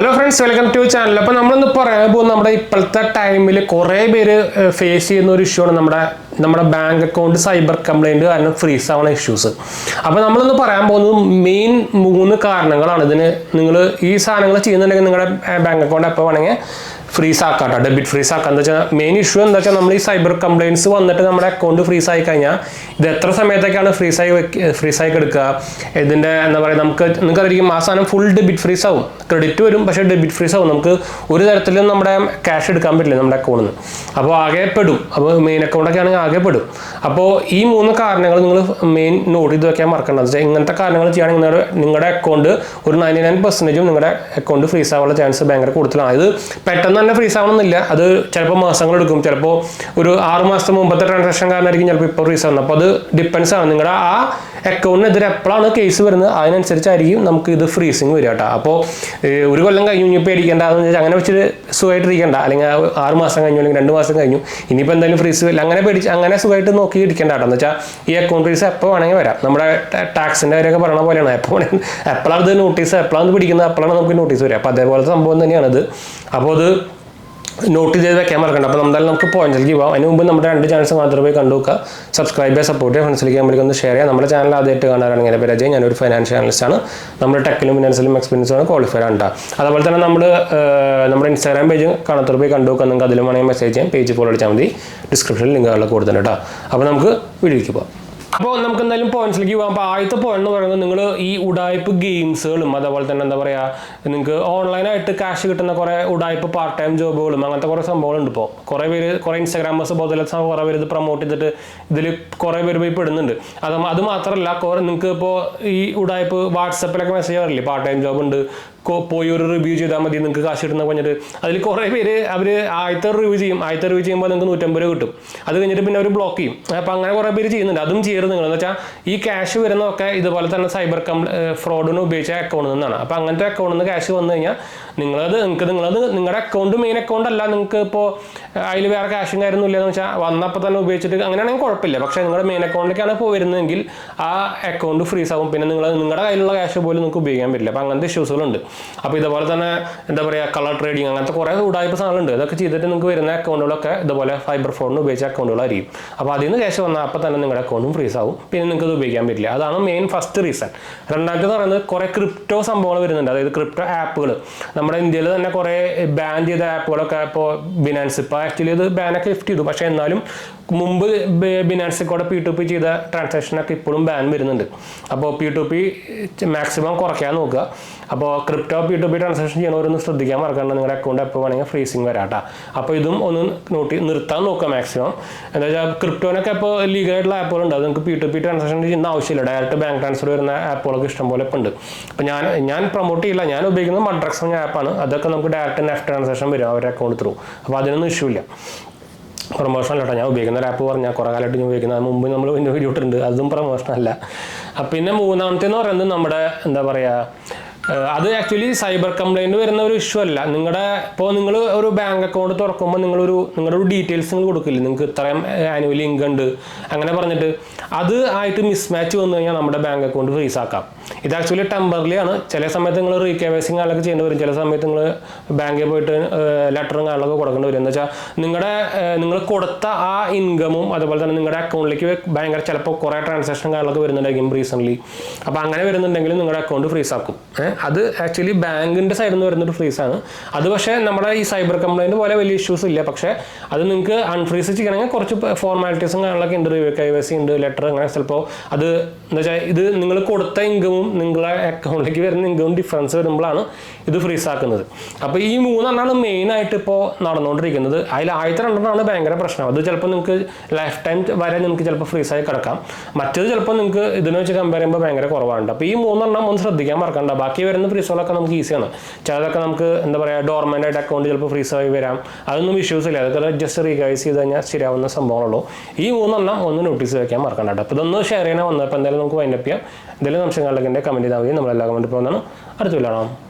Hello friends, welcome to our channel. അപ്പോൾ നമ്മൾ ഇന്ന് പറയാൻ പോകുന്നത് നമ്മുടെ ഇപ്പോഴത്തെ ടൈമിൽ കുറേ പേര് ഫേസ് ചെയ്യുന്ന ഒരു ഇഷ്യൂ ആണ് നമ്മുടെ ബാങ്ക് അക്കൗണ്ട് സൈബർ കംപ്ലൈന്റ് കാരണം ഫ്രീസ് ആവുന്ന ഇഷ്യൂസ്. അപ്പോൾ നമ്മൾ ഇന്ന് പറയാൻ പോകുന്നത് മെയിൻ 3 കാരണങ്ങളാണ് ഇതിന്. നിങ്ങൾ ഈ സാധനങ്ങൾ ചെയ്യുന്നുണ്ടെങ്കിൽ നിങ്ങളുടെ ബാങ്ക് അക്കൗണ്ട് എപ്പോൾ വേണമെങ്കിൽ ഫ്രീസ് ആക്കാട്ടോ, ഡെബിറ്റ് ഫ്രീസ് ആക്കുക. എന്താ വെച്ചാൽ മെയിൻ ഇഷ്യൂ എന്താ വെച്ചാൽ നമ്മൾ ഈ സൈബർ കംപ്ലൈൻറ്റ്സ് വന്നിട്ട് നമ്മുടെ അക്കൗണ്ട് ഫ്രീസ് ആയി കഴിഞ്ഞാൽ ഇത് എത്ര സമയത്തേക്കാണ് ഫ്രീസ് ആയി എടുക്കുക, ഇതിൻ്റെ എന്താ പറയുക, നിങ്ങൾക്കറിയാം ആ സാധനം ഫുൾ ഡെബിറ്റ് ഫ്രീസ് ആവും, ക്രെഡിറ്റ് വരും പക്ഷേ ഡെബിറ്റ് ഫ്രീസ് ആവും, നമുക്ക് ഒരു തരത്തിലും നമ്മുടെ ക്യാഷ് എടുക്കാൻ പറ്റില്ല നമ്മുടെ അക്കൗണ്ടിൽ നിന്ന്. അപ്പോൾ ആകെ പെടും, അപ്പോൾ മെയിൻ അക്കൗണ്ടൊക്കെ ആണെങ്കിൽ ആകെ പെടും. അപ്പോൾ ഈ 3 കാരണങ്ങൾ നിങ്ങൾ മെയിൻ നോട്ട് ചെയ്ത് വെക്കാൻ മറക്കേണ്ടത്. വെച്ചാൽ ഇങ്ങനത്തെ കാരണങ്ങൾ ചെയ്യുകയാണെങ്കിൽ നിങ്ങളുടെ അക്കൗണ്ട് ഒരു 99% നിങ്ങളുടെ അക്കൗണ്ട് ഫ്രീസ് ആവാനുള്ള ചാൻസ് ഭയങ്കര കൂടുതലാണ്. ഇത് പെട്ടെന്ന് തന്നെ ഫ്രീസ് ആവണമെന്നില്ല, അത് ചിലപ്പോൾ മാസങ്ങളെടുക്കും, ചിലപ്പോൾ ഒരു 6 മാസത്തെ മുമ്പത്തെ ട്രാൻസാക്ഷൻ കാരണമായിരിക്കും ചിലപ്പോൾ ഇപ്പോൾ ഫ്രീസ് ആവുന്നത്. അപ്പോൾ അത് ഡിപ്പെൻസ് ആണ്, നിങ്ങളുടെ ആ അക്കൗണ്ടിനെതിരെ എപ്പോഴാണ് കേസ് വരുന്നത് അതിനനുസരിച്ചായിരിക്കും നമുക്ക് ഇത് ഫ്രീസിങ് വരിക കേട്ടോ. അപ്പോൾ ഒരു കൊല്ലം കഴിഞ്ഞു ഇനി പേടിക്കേണ്ട, അതെന്ന് വെച്ചാൽ അങ്ങനെ വെച്ചിട്ട് സുഖമായിട്ടിരിക്കേണ്ട, അല്ലെങ്കിൽ 6 മാസം കഴിഞ്ഞു അല്ലെങ്കിൽ 2 മാസം കഴിഞ്ഞു ഇനിയിപ്പോൾ എന്തായാലും ഫ്രീസ് വരില്ല, അങ്ങനെ സുഖമായിട്ട് നോക്കി ഇരിക്കേണ്ട കേട്ടോ. എന്ന് വെച്ചാൽ ഈ അക്കൗണ്ട് ഫ്രീസ് എപ്പോൾ വേണമെങ്കിൽ വരാം. നമ്മുടെ ടാക്സിൻ്റെ കാര്യമൊക്കെ പറയണ പോലെയാണ്, എപ്പോഴാണ് ഇത് നോട്ടീസ്, എപ്പോഴാണ് പിടിക്കുന്നത്, എപ്പോഴാണ് നമുക്ക് നോട്ടീസ് വരിക. അപ്പോൾ അതേപോലത്തെ സംഭവം തന്നെയാണത്. അപ്പോൾ അത് നോട്ട് ചെയ്ത് വെക്കാൻ മറക്കണ്ട. അപ്പോൾ എന്തായാലും നമുക്ക് പോയിന്റിലേക്ക് പോകാം. അതിന് മുമ്പ് നമ്മുടെ 2 ചാനൽസ് മാത്രം പോയി കണ്ടു നോക്കുക, സബ്സ്ക്രൈബ് ചെയ്യുക, സപ്പോർട്ട് ചെയ്യുക, ഫ്രണ്ട്സിലേക്ക് നമ്മളേക്ക് ഒന്ന് ഷെയർ ചെയ്യുക. നമ്മുടെ ചാനൽ ആദ്യമായിട്ട് കാണാനാണെങ്കിൽ എൻ്റെ പേര് അജയ്, ഞാനൊരു ഫൈനാൻഷ്യൽ അനലിസ്റ്റാണ്. നമ്മുടെ ടെക്കിലും ഫിനാൻസിലും എക്സ്പീരിയൻസാണ്, ക്വാളിഫൈഡ് ആണ്. അതുപോലെ തന്നെ നമ്മുടെ ഇൻസ്റ്റാഗ്രാം പേജ് കാണാത്തവർ പോയി കണ്ടു നോക്കുക, നിങ്ങൾക്ക് അതിലും വേണമെങ്കിൽ മെസ്സേജ് ചെയ്യാം, പേജ് ഫോളോ അടിച്ചാൽ മതി, ഡിസ്ക്രിപ്ഷനിൽ ലിങ്കുകളൊക്കെ കൊടുത്തിട്ടുണ്ട് കേട്ടോ. അപ്പോൾ നമുക്ക് വീഡിയോയ്ക്ക് പോകാം. അപ്പോൾ നമുക്ക് എന്തായാലും പോയിന്റ്സിലേക്ക് പോകാം. അപ്പോൾ ആദ്യത്തെ പോയിന്റ് എന്ന് പറയുന്നത്, നിങ്ങൾ ഈ ഉടായ്പ് ഗെയിംസുകളും അതുപോലെ തന്നെ എന്താ പറയുക, നിങ്ങൾക്ക് ഓൺലൈനായിട്ട് ക്യാഷ് കിട്ടുന്ന കുറേ ഉടായ്പ് പാർട്ട് ടൈം ജോബുകളും അങ്ങനത്തെ കുറേ സംഭവങ്ങളുണ്ട്. ഇപ്പോൾ കുറേ ഇൻസ്റ്റാഗ്രാമേഴ്സ് പോലെ കുറേ പേര് ഇത് പ്രൊമോട്ട് ചെയ്തിട്ട് ഇതിൽ കുറേ പേര് പോയി പെടുന്നുണ്ട്. അത് മാത്രമല്ല, നിങ്ങൾക്ക് ഇപ്പോൾ ഈ ഉടായ്പ് വാട്സപ്പിലൊക്കെ മെസ്സേജ് ചെയ്യാറില്ലേ, പാർട്ട് ടൈം ജോബ് ഉണ്ട്, പോയി ഒരു റിവ്യൂ ചെയ്താൽ മതി നിങ്ങൾക്ക് കാശ് കിട്ടുന്ന പറഞ്ഞിട്ട് അതിൽ കുറേ പേര് അവർ ആദ്യത്തെ റിവ്യൂ ചെയ്യുമ്പോൾ നിങ്ങൾക്ക് 150 രൂപ കിട്ടും, അത് കഴിഞ്ഞിട്ട് പിന്നെ അവർ ബ്ലോക്ക് ചെയ്യും. അപ്പോൾ അങ്ങനെ കുറേ പേര് ചെയ്യുന്നുണ്ട്. അതും ചെയ്യരുത് നിങ്ങൾ. എന്ന് വെച്ചാൽ ഈ ക്യാഷ് വരുന്നതൊക്കെ ഇതുപോലെ തന്നെ സൈബർ ഫ്രോഡിന് ഉപയോഗിച്ച അക്കൗണ്ടിൽ നിന്നാണ്. അപ്പോൾ അങ്ങനത്തെ അക്കൗണ്ടിൽ നിന്ന് ക്യാഷ് വന്നു കഴിഞ്ഞാൽ നിങ്ങളത് നിങ്ങളുടെ അക്കൗണ്ട് മെയിൻ അക്കൗണ്ട് അല്ല, നിങ്ങൾക്ക് ഇപ്പോൾ അതിൽ വേറെ ക്യാഷും കാര്യമൊന്നും ഇല്ലയെന്ന് വെച്ചാൽ വന്നപ്പോൾ തന്നെ ഉപയോഗിച്ചിട്ട് അങ്ങനെയാണെങ്കിൽ കുഴപ്പമില്ല. പക്ഷേ നിങ്ങളുടെ മെയിൻ അക്കൗണ്ടിലേക്കാണ് ഇപ്പോൾ വരുന്നതെങ്കിൽ ആ അക്കൗണ്ട് ഫ്രീസ് ആവും, പിന്നെ നിങ്ങളുടെ കയ്യിലുള്ള ക്യാഷ് പോലും നിങ്ങൾക്ക് ഉപയോഗിക്കാൻ പറ്റില്ല. അപ്പോൾ അങ്ങനത്തെ ഇഷ്യൂസുകളുണ്ട്. അപ്പോൾ ഇതുപോലെ തന്നെ എന്താ പറയുക, കളർ ട്രേഡിങ് അങ്ങനത്തെ കുറേ ഉടായ്പ സാധനങ്ങളുണ്ട്. ഇതൊക്കെ ചെയ്തിട്ട് നിങ്ങൾക്ക് വരുന്ന അക്കൗണ്ടുകളൊക്കെ ഇതുപോലെ സൈബർ ഫ്രോഡിന് ഉപയോഗിച്ച അക്കൗണ്ടുകളായിരിക്കും. അപ്പോൾ അതിൽ നിന്ന് ക്യാഷ് വന്നാൽ അപ്പോൾ തന്നെ നിങ്ങളുടെ അക്കൗണ്ടും ഫ്രീസ് ആവും, പിന്നെ നിങ്ങൾക്ക് അത് ഉപയോഗിക്കാൻ പറ്റില്ല. അതാണ് മെയിൻ ഫസ്റ്റ് റീസൺ. രണ്ടാമത്തെ പറയുന്നത് കുറേ ക്രിപ്റ്റോ സംഭവങ്ങൾ വരുന്നുണ്ട്, അതായത് ക്രിപ്റ്റോ ആപ്പുകൾ. നമ്മുടെ ഇന്ത്യയിൽ തന്നെ കുറേ ബാൻ ചെയ്ത ആപ്പുകളൊക്കെ ഇപ്പോൾ ബിനാൻസ്, ഇപ്പോൾ ആക്ച്വലി ഇത് ബാനൊക്കെ ലിഫ്റ്റ് ചെയ്തു, പക്ഷേ എന്നാലും മുമ്പ് ബിനാൻസിൽ കൂടെ P2P ചെയ്ത ട്രാൻസാക്ഷനൊക്കെ ഇപ്പോഴും ബാൻ വരുന്നുണ്ട്. അപ്പോൾ P2P മാക്സിമം കുറയ്ക്കാൻ നോക്കുക. അപ്പോൾ ക്രിപ്റ്റോ P2P ട്രാൻസാക്ഷൻ ചെയ്യണവരൊന്ന് ശ്രദ്ധിക്കാൻ മറക്കണ്ട, നിങ്ങളുടെ അക്കൗണ്ട് എപ്പോൾ വേണമെങ്കിൽ ഫ്രീസിങ് വരാട്ടാ. അപ്പോൾ ഇതും ഒന്ന് നിർത്താൻ നോക്കുക മാക്സിമം. എന്താ വെച്ചാൽ ക്രിപ്റ്റോനൊക്കെ ഇപ്പോൾ ലീഗലായിട്ടുള്ള ആപ്പുകളുണ്ട്, അത് നിങ്ങൾക്ക് P2P ട്രാൻസാക്ഷൻ ചെയ്യുന്ന ആവശ്യമില്ല, ഡയറക്റ്റ് ബാങ്ക് ട്രാൻസ്ഫർ വരുന്ന ആപ്പുകളൊക്കെ ഇഷ്ടംപോലെ ഇപ്പോൾ ഉണ്ട്. അപ്പോൾ ഞാൻ പ്രൊമോട്ട് ചെയ്യില്ല, ഞാൻ ഉപയോഗിക്കുന്നത് മഡ്രക്സ് എന്ന ആപ്പാണ്. അതൊക്കെ നമുക്ക് ഡയറക്റ്റ് നെഫ്റ്റ് ട്രാൻസാക്ഷൻ വരും അവരുടെ അക്കൗണ്ട് ത്രൂ. അപ്പോൾ അതിനൊന്നും ഇഷ്യൂ ഇല്ല. പ്രൊമോഷൻ അല്ല കേട്ടോ, ഞാൻ ഉപയോഗിക്കുന്ന ഒരു ആപ്പ് പറഞ്ഞാൽ കുറേ കാലമായിട്ട് ഞാൻ ഉപയോഗിക്കുന്നത്, മുമ്പ് നമ്മൾ വീഡിയോ ഇട്ടിട്ടുണ്ട്, അതും പ്രൊമോഷൻ അല്ല. പിന്നെ മൂന്നാമത്തേന്ന് പറയുന്നത് നമ്മുടെ എന്താ പറയുക, അത് ആക്ച്വലി സൈബർ കംപ്ലൈൻറ്റ് വരുന്ന ഒരു ഇഷ്യൂ അല്ല. നിങ്ങൾ ഒരു ബാങ്ക് അക്കൗണ്ട് തുറക്കുമ്പോൾ നിങ്ങളുടെ ഒരു ഡീറ്റെയിൽസ് നിങ്ങൾ കൊടുക്കില്ല, നിങ്ങൾക്ക് ഇത്രയും ആനുവലി ഇൻകം ഉണ്ട് അങ്ങനെ പറഞ്ഞിട്ട് അത് ആയിട്ട് മിസ്മാച്ച് വന്നു കഴിഞ്ഞാൽ നമ്മുടെ ബാങ്ക് അക്കൗണ്ട് ഫ്രീസ് ആക്കാം. ഇത് ആക്ച്വലി ടെമ്പററി ആണ്. ചില സമയത്ത് നിങ്ങൾ റീകേവൈസിങ് കാര്യങ്ങളൊക്കെ ചെയ്യേണ്ടി വരും, ചില സമയത്ത് നിങ്ങൾ ബാങ്കിൽ പോയിട്ട് ലെറ്ററും കാര്യങ്ങളൊക്കെ കൊടുക്കേണ്ടി വരും. എന്ന് വെച്ചാൽ നിങ്ങൾ കൊടുത്ത ആ ഇൻകമും അതുപോലെ തന്നെ നിങ്ങളുടെ അക്കൗണ്ടിലേക്ക് ഭയങ്കര ചിലപ്പോൾ കുറേ ട്രാൻസാക്ഷൻ കാര്യങ്ങളൊക്കെ വരുന്നുണ്ടായിരിക്കും റീസെൻ്റ്ലി. അപ്പോൾ അങ്ങനെ വരുന്നുണ്ടെങ്കിൽ നിങ്ങളുടെ അക്കൗണ്ട് ഫ്രീസ് ആക്കും. അത് ആക്ച്വലി ബാങ്കിൻ്റെ സൈഡിൽ നിന്ന് വരുന്നൊരു ഫ്രീസാണ് അത്. പക്ഷേ നമ്മുടെ ഈ സൈബർ കംപ്ലൈൻറ്റ് പോലെ വലിയ ഇഷ്യൂസ് ഇല്ല. പക്ഷേ അത് നിങ്ങൾക്ക് അൺഫ്രീസ് ചെയ്യണമെങ്കിൽ കുറച്ച് ഫോർമാലിറ്റീസും കാര്യങ്ങളൊക്കെ ഉണ്ട്, KYC ഉണ്ട്, ലെറ്റർ അങ്ങനെ. ചിലപ്പോൾ അത് എന്താ വെച്ചാൽ ഇത് നിങ്ങൾ കൊടുത്ത ഇൻകമും നിങ്ങളുടെ അക്കൗണ്ടിലേക്ക് വരുന്ന ഇൻകമും ഡിഫറൻസ് വരുമ്പോഴാണ് ഇത് ഫ്രീസ് ആക്കുന്നത്. അപ്പോൾ ഈ 3 മെയിനായിട്ട് ഇപ്പോൾ നടന്നുകൊണ്ടിരിക്കുന്നത്. അതിൽ ആദ്യത്തെ 2 ഭയങ്കര പ്രശ്നം. അത് ചിലപ്പോൾ നിങ്ങൾക്ക് ലൈഫ് ടൈം വരെ നിങ്ങൾക്ക് ചിലപ്പോൾ ഫ്രീസായി കിടക്കാം. മറ്റേത് ചിലപ്പോൾ നിങ്ങൾക്ക് ഇതിനെ വെച്ച് കമ്പയർ ചെയ്യുമ്പോൾ ഭയങ്കര കുറവാണ്. അപ്പോൾ ഈ 3 ഒന്ന് ശ്രദ്ധിക്കാൻ മറക്കണ്ട. ബാക്കി വരുന്ന ഫ്രീസുകളൊക്കെ നമുക്ക് ഈസിയാണ്. ചിലതൊക്കെ നമുക്ക് എന്താ പറയുക, ഡോർമെൻ്റ് ആയിട്ട് അക്കൗണ്ട് ചിലപ്പോൾ ഫ്രീസായി വരാം, അതൊന്നും ഇഷ്യൂസ് ഇല്ല, അതൊക്കെ ജസ്റ്റ് റീകൈസ് ചെയ്ത് കഴിഞ്ഞാൽ ശരിയാവുന്ന സംഭവങ്ങളുള്ളൂ. ഈ 3 ഒന്ന് നോട്ടീസ് വയ്ക്കാൻ മറക്കണ്ട. അപ്പോൾ ഇതൊന്ന് ഷെയർ ചെയ്യാൻ വന്നപ്പോൾ എന്തായാലും നമുക്ക് വൈൻഡപ്പ് ചെയ്യാം. എന്തെങ്കിലും സംശയങ്ങളിലൊക്കെ കമൻറ്റ് ചെയ്താൽ മതി, നമ്മളെല്ലാ കമൻറ്റ് പോകുന്നതാണ്. അടുത്ത വീഡിയോ കാണാം.